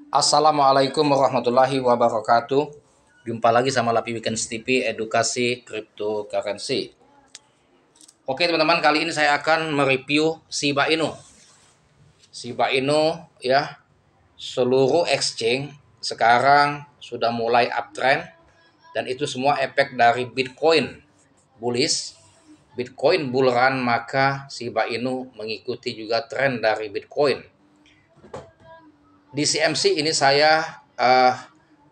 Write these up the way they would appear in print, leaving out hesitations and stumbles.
Assalamualaikum warahmatullahi wabarakatuh. Jumpa lagi sama Lapi Weekend TV Edukasi Cryptocurrency. Oke teman-teman, kali ini saya akan mereview Shiba Inu. Shiba Inu ya, seluruh exchange sekarang sudah mulai uptrend dan itu semua efek dari Bitcoin bullish. Bitcoin bull run, maka Shiba Inu mengikuti juga tren dari Bitcoin. Di CMC ini saya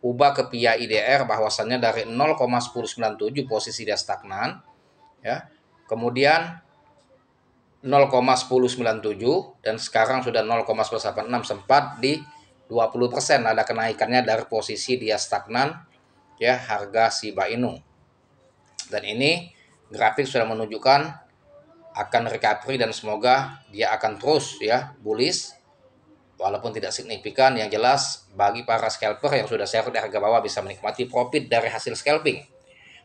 ubah ke PIA IDR bahwasannya dari 0,1097 posisi dia stagnan ya. Kemudian 0,1097 dan sekarang sudah 0,1186, sempat di 20% ada kenaikannya dari posisi dia stagnan ya harga Shiba Inu. Dan ini grafik sudah menunjukkan akan recovery dan semoga dia akan terus ya bullish walaupun tidak signifikan. Yang jelas bagi para scalper yang sudah share di harga bawah bisa menikmati profit dari hasil scalping.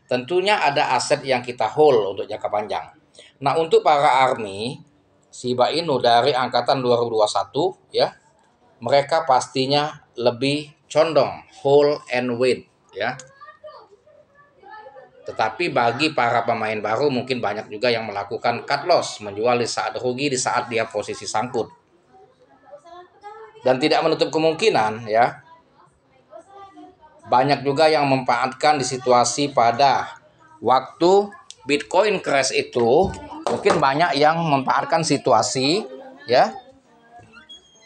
Tentunya ada aset yang kita hold untuk jangka panjang. Nah, untuk para army Shiba Inu dari angkatan 2021 ya, mereka pastinya lebih condong hold and wait ya. Tetapi bagi para pemain baru mungkin banyak juga yang melakukan cut loss, menjual di saat rugi, di saat dia posisi sangkut. Dan tidak menutup kemungkinan ya, banyak juga yang memanfaatkan di situasi pada waktu Bitcoin crash itu, mungkin banyak yang memanfaatkan situasi ya,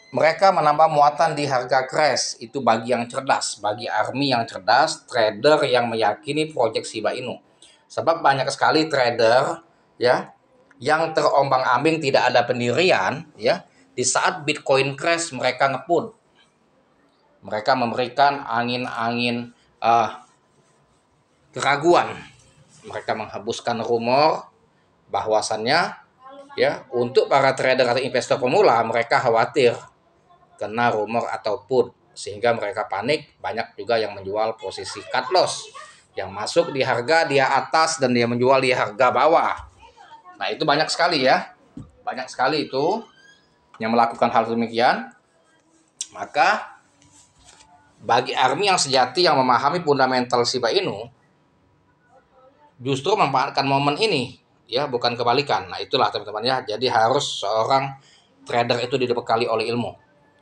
mereka menambah muatan di harga crash. Itu bagi yang cerdas, bagi army yang cerdas, trader yang meyakini proyek Shiba Inu. Sebab banyak sekali trader ya yang terombang-ambing, tidak ada pendirian ya. Di saat Bitcoin crash mereka ngeput. Mereka memberikan angin-angin keraguan. Mereka menghembuskan rumor bahwasannya ya, untuk para trader atau investor pemula mereka khawatir kena rumor atau put, sehingga mereka panik. Banyak juga yang menjual posisi cut loss, yang masuk di harga dia atas dan dia menjual di harga bawah. Nah, itu banyak sekali ya. Banyak sekali itu yang melakukan hal demikian. Maka bagi army yang sejati yang memahami fundamental Shiba Inu justru memanfaatkan momen ini ya, bukan kebalikan. Nah, itulah teman-teman ya. Jadi harus seorang trader itu dibekali oleh ilmu.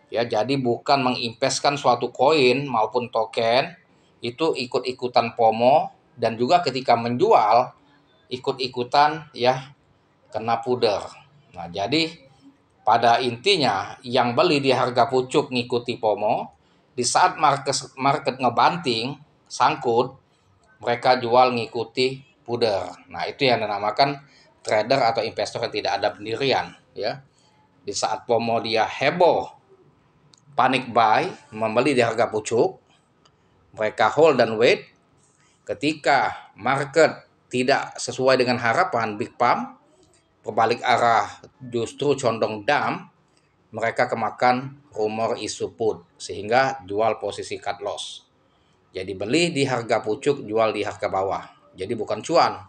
Ya, jadi bukan menginvestkan suatu koin maupun token itu ikut-ikutan FOMO, dan juga ketika menjual ikut-ikutan ya kena puder. Nah, jadi pada intinya yang beli di harga pucuk ngikuti FOMO, di saat market ngebanting sangkut mereka jual ngikuti puder. Nah, itu yang dinamakan trader atau investor yang tidak ada pendirian ya. Di saat FOMO dia heboh, panic buy, membeli di harga pucuk, mereka hold dan wait. Ketika market tidak sesuai dengan harapan big pump, berbalik arah justru condong dump, mereka kemakan rumor isu put sehingga jual posisi cut loss. Jadi beli di harga pucuk, jual di harga bawah. Jadi bukan cuan,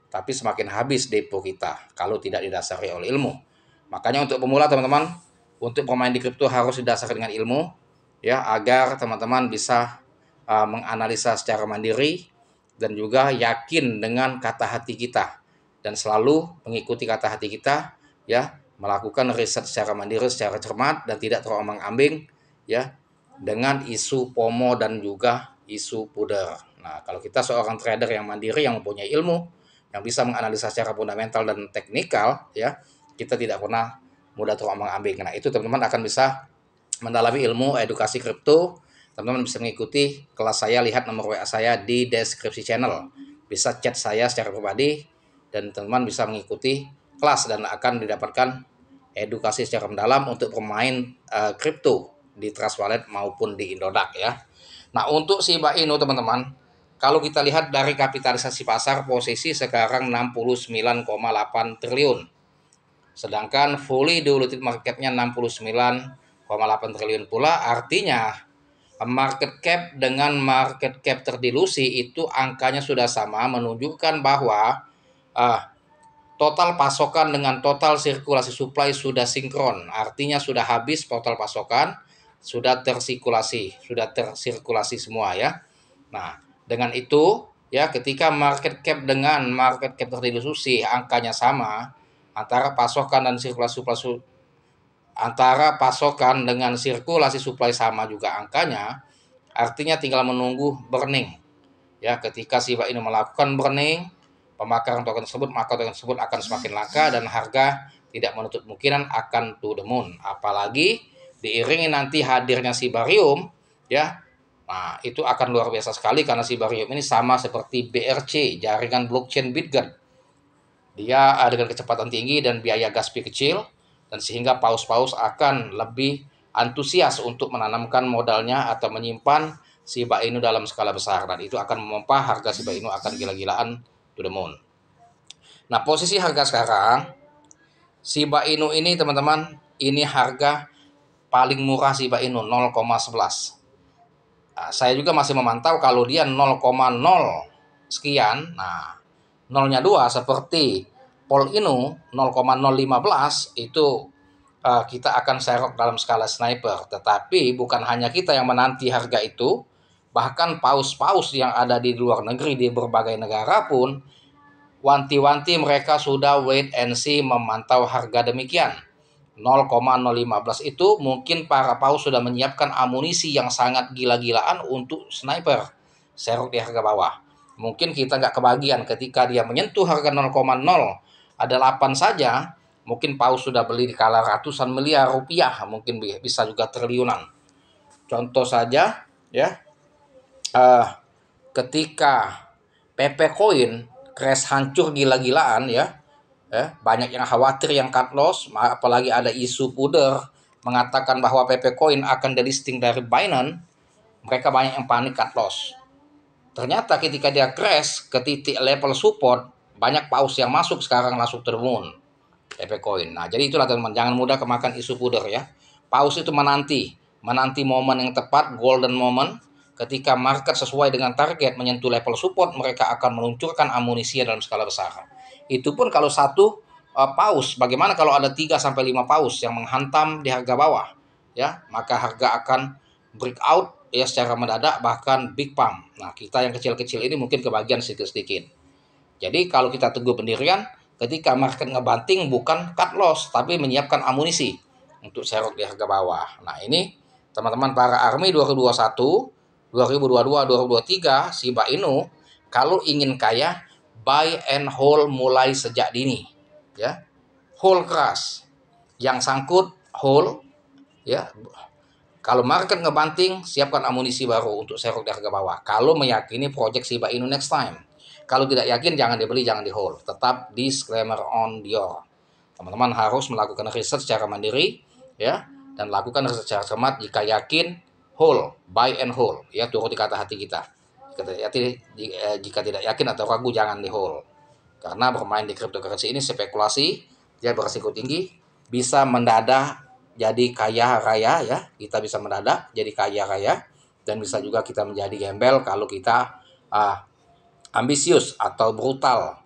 tapi semakin habis depo kita kalau tidak didasari oleh ilmu. Makanya untuk pemula teman-teman, untuk pemain di kripto harus didasari dengan ilmu ya, agar teman-teman bisa menganalisa secara mandiri dan juga yakin dengan kata hati kita, dan selalu mengikuti kata hati kita ya, melakukan riset secara mandiri, secara cermat dan tidak terombang-ambing ya dengan isu FOMO dan juga isu puder. Nah, kalau kita seorang trader yang mandiri yang mempunyai ilmu, yang bisa menganalisa secara fundamental dan teknikal ya, kita tidak pernah mudah terombang-ambing. Nah, itu teman-teman akan bisa mendalami ilmu edukasi kripto. Teman-teman bisa mengikuti kelas saya, lihat nomor WA saya di deskripsi channel. Bisa chat saya secara pribadi dan teman-teman bisa mengikuti kelas dan akan didapatkan edukasi secara mendalam untuk pemain kripto di Trust Wallet maupun di Indodax ya. Nah, untuk Shiba Inu teman-teman, kalau kita lihat dari kapitalisasi pasar, posisi sekarang 69,8 triliun. Sedangkan fully diluted marketnya 69,8 triliun pula. Artinya market cap dengan market cap terdilusi itu angkanya sudah sama, menunjukkan bahwa total pasokan dengan total sirkulasi supply sudah sinkron. Artinya sudah habis total pasokan, sudah tersirkulasi semua ya. Nah, dengan itu ya ketika market cap dengan market cap terdistribusi angkanya sama, antara pasokan dan sirkulasi supply sama juga angkanya, artinya tinggal menunggu burning. Ya, ketika Shiba Inu melakukan burning, pemakaran token tersebut, maka token tersebut akan semakin langka dan harga tidak menutup kemungkinan akan to the moon. Apalagi diiringi nanti hadirnya Shibarium, ya. Nah, itu akan luar biasa sekali karena Shibarium ini sama seperti BRC, jaringan blockchain Bitget. Dia dengan kecepatan tinggi dan biaya gas fee kecil, dan sehingga paus-paus akan lebih antusias untuk menanamkan modalnya atau menyimpan Shiba Inu dalam skala besar, dan itu akan memompa harga Shiba Inu akan gila-gilaan to the moon. Nah, posisi harga sekarang Shiba Inu ini teman-teman, ini harga paling murah Shiba Inu 0,11. Nah, saya juga masih memantau kalau dia 0,0 sekian, nah nolnya 2 seperti Pol Inu 0,015 itu kita akan serok dalam skala sniper. Tetapi bukan hanya kita yang menanti harga itu, bahkan paus-paus yang ada di luar negeri di berbagai negara pun wanti-wanti mereka sudah wait and see memantau harga demikian. 0,015 itu mungkin para paus sudah menyiapkan amunisi yang sangat gila-gilaan untuk sniper serok di harga bawah. Mungkin kita nggak kebagian ketika dia menyentuh harga 0,0 ada 8 saja, mungkin paus sudah beli di kala ratusan miliar rupiah, mungkin bisa juga triliunan. Contoh saja ya, ketika PP Coin crash hancur gila-gilaan ya, banyak yang khawatir yang cut loss, apalagi ada isu pudar mengatakan bahwa PP Coin akan delisting dari Binance, mereka banyak yang panik cut loss. Ternyata ketika dia crash ke titik level support, banyak paus yang masuk sekarang langsung termun PP Coin. Nah, jadi itulah teman-teman, jangan mudah kemakan isu pudar ya. Paus itu menanti momen yang tepat, golden moment. Ketika market sesuai dengan target menyentuh level support, mereka akan meluncurkan amunisi dalam skala besar. Itu pun kalau satu paus, bagaimana kalau ada 3 sampai 5 paus yang menghantam di harga bawah? Ya, maka harga akan breakout ya secara mendadak, bahkan big pump. Nah, kita yang kecil-kecil ini mungkin kebagian sedikit-sedikit. Jadi kalau kita teguh pendirian, ketika market ngebanting bukan cut loss, tapi menyiapkan amunisi untuk serok di harga bawah. Nah, ini teman-teman para ARMY 2021, 2022, 2023, Shiba Inu kalau ingin kaya, buy and hold mulai sejak dini. Ya, hold keras. Yang sangkut hold ya. Kalau market ngebanting, siapkan amunisi baru untuk serok di harga bawah. Kalau meyakini project Shiba Inu next time. Kalau tidak yakin, jangan dibeli, jangan di hold. Tetap disclaimer on your. Teman-teman harus melakukan riset secara mandiri, ya, dan lakukan riset secara cermat. Jika yakin, hold, buy and hold. Ya, turuti kata hati kita. Jika tidak yakin atau ragu, jangan di hold. Karena bermain di cryptocurrency ini spekulasi, dia berisiko tinggi, bisa mendadak jadi kaya raya ya, kita bisa mendadak jadi kaya raya, dan bisa juga kita menjadi gembel kalau kita ambisius atau brutal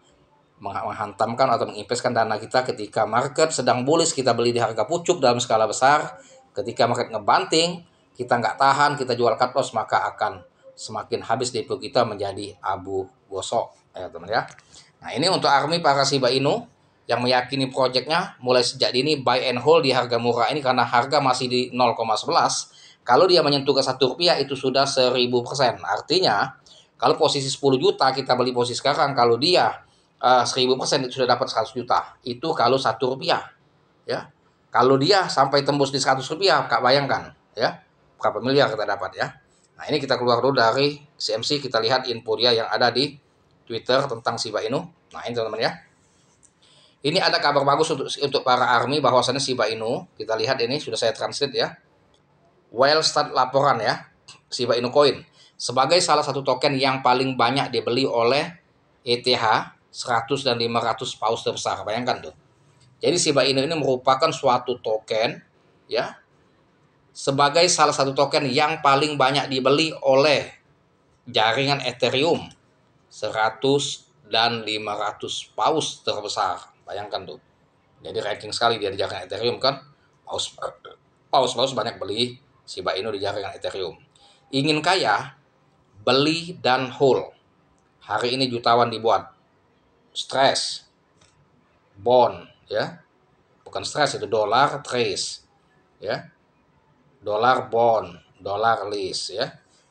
menghantamkan atau menginvestkan dana kita ketika market sedang bullish, kita beli di harga pucuk dalam skala besar. Ketika market ngebanting, kita nggak tahan, kita jual cut loss, maka akan semakin habis depo kita menjadi abu gosok ya teman ya. Nah, ini untuk ARMY para Shiba Inu yang meyakini proyeknya mulai sejak dini buy and hold di harga murah ini, karena harga masih di 0,11. Kalau dia menyentuh ke Rp1 itu sudah 1000%. Artinya kalau posisi 10 juta kita beli posisi sekarang, kalau dia 1000% itu sudah dapat 100 juta. Itu kalau Rp1 ya. Kalau dia sampai tembus di Rp100, Kak bayangkan ya berapa miliar kita dapat ya. Nah, ini kita keluar dulu dari CMC, kita lihat info dia yang ada di Twitter tentang Shiba Inu. Nah, ini teman-teman ya. Ini ada kabar bagus untuk para ARMY bahwasannya Shiba Inu, kita lihat ini sudah saya translate ya. Well start laporan ya. Shiba Inu Coin sebagai salah satu token yang paling banyak dibeli oleh ETH 100 dan 500 paus terbesar. Bayangkan tuh. Jadi Shiba Inu ini merupakan suatu token ya, sebagai salah satu token yang paling banyak dibeli oleh jaringan Ethereum 100 dan 500 paus terbesar. Bayangkan tuh. Jadi ranking sekali dia di jaringan Ethereum kan. Paus banyak beli Shiba Inu di jaringan Ethereum. Ingin kaya, beli dan hold. Hari ini jutawan dibuat. Stress, bond, ya, bukan stress, itu dolar trace, ya, dolar bond, dolar list, ya.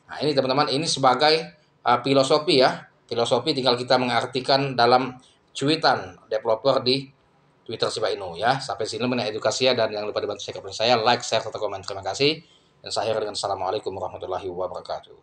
Nah ini teman-teman, ini sebagai filosofi, ya, filosofi tinggal kita mengartikan dalam cuitan developer di Twitter Shiba Inu, ya. Sampai sini mengenai edukasi ya, dan jangan lupa dibantu share ke saya, like, share, serta komen. Terima kasih, dan saya akhiri dengan assalamualaikum warahmatullahi wabarakatuh.